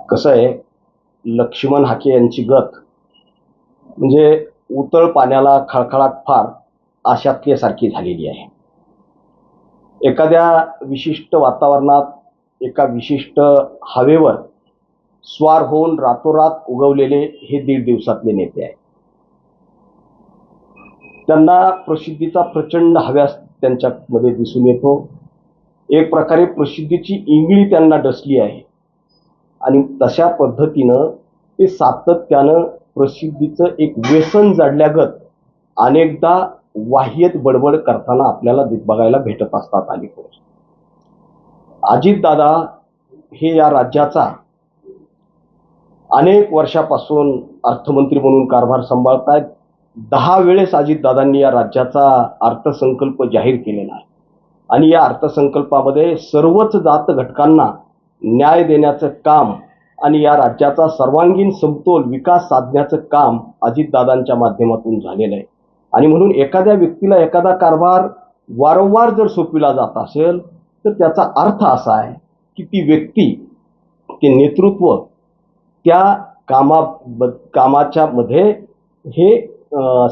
कसं आहे, लक्ष्मण हाके यांची गत म्हणजे उतळ पाण्याला खळखळाट फार अशातल्यासारखी झालेली आहे. एखाद्या विशिष्ट वातावरणात, एका विशिष्ट हवेवर स्वार होऊन रातोरात उगवलेले हे 1.5 दिवसातले नेते आहेत. त्यांना प्रसिद्धीचा प्रचंड हव्यास त्यांच्यामध्ये दिसून येतो. एक प्रकारे प्रसिद्धीची इंगळी त्यांना डसली आहे आणि तशा पद्धतीनं ते सातत्यानं प्रसिद्धीचं एक व्यसन जडल्यागत अनेकदा वाह्यत बडबड करताना आपल्याला बघायला भेटत असतात. अलीकडे अजितदादा हे या राज्याचा अनेक वर्षापासून अर्थमंत्री म्हणून कारभार सांभाळतायत. 10 वेळेस अजितदादांनी या राज्याचा अर्थसंकल्प जाहीर केलेला आहे आणि या अर्थसंकल्पामध्ये सर्वच जात घटकांना न्याय देण्याचं काम आणि या राज्याचा सर्वांगीण समतोल विकास साधण्याचं काम अजितदादांच्या माध्यमातून झालेलं आहे. आणि म्हणून एखाद्या व्यक्तीला एखादा कारभार वारंवार जर सोपविला जात असेल तर त्याचा अर्थ असा आहे की ती व्यक्ती, ते नेतृत्व त्या कामाच्या मध्ये हे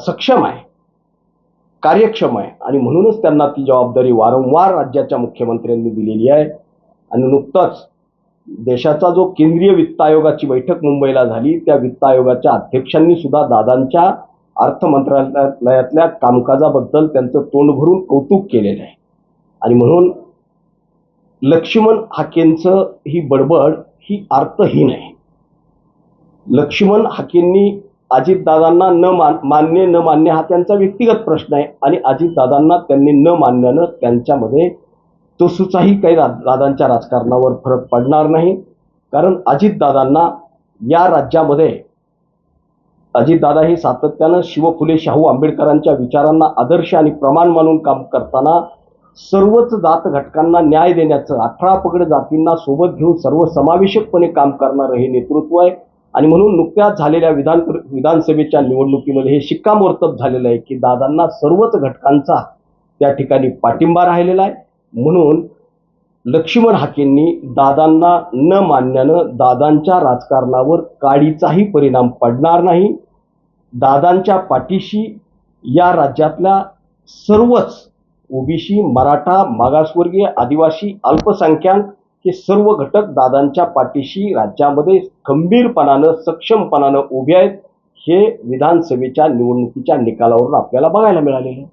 सक्षम आहे, कार्यक्षम आहे आणि म्हणूनच त्यांना ती जबाबदारी वारंवार राज्याच्या मुख्यमंत्र्यांनी दिलेली आहे. आणि नुकताच देशाचा जो केंद्रीय वित्त आयोगाची बैठक मुंबईला झाली, त्या वित्त आयोगाच्या अध्यक्षांनी सुद्धा दादांच्या अर्थ मंत्रालयातल्या कामकाजाबद्दल त्यांचं तोंड भरून कौतुक केलेलं आहे. आणि म्हणून लक्ष्मण हाकेंचं ही बडबड ही अर्थहीन आहे. लक्ष्मण हाकेंनी अजितदादांना न मान्य हा त्यांचा व्यक्तिगत प्रश्न आहे आणि अजितदादांना त्यांनी न मानण्यानं त्यांच्यामध्ये तसूचाही काही दादांच्या राजकारणावर फरक पडणार नाही. कारण अजितदादांना या राज्यामध्ये, अजितदादा हे सातत्यानं शिवफुले शाहू आंबेडकरांच्या विचारांना आदर्श आणि प्रमाण मानून काम करताना सर्वच जात घटकांना न्याय देण्याचं, 18 पगड जातींना सोबत घेऊन सर्वसमावेशकपणे काम करणारं हे नेतृत्व आहे. आणि म्हणून नुकत्याच झालेल्या विधानसभेच्या निवडणुकीमध्ये हे शिक्कामोर्तब झालेलं आहे की दादांना सर्वच घटकांचा त्या ठिकाणी पाठिंबा राहिलेला आहे. म्हणून लक्ष्मण हाकेंनी दादांना न मानण्यानं दादांच्या राजकारणावर काडीचाही परिणाम पडणार नाही. दादांच्या पाठीशी या राज्यातल्या सर्वच ओबीसी, मराठा, मागासवर्गीय, आदिवासी, अल्पसंख्याक हे सर्व घटक दादांच्या पाठीशी राज्यामध्ये खंबीरपणानं, सक्षमपणानं उभे आहेत. हे विधानसभेच्या निवडणुकीच्या निकालावरून आपल्याला बघायला मिळालेलं आहे.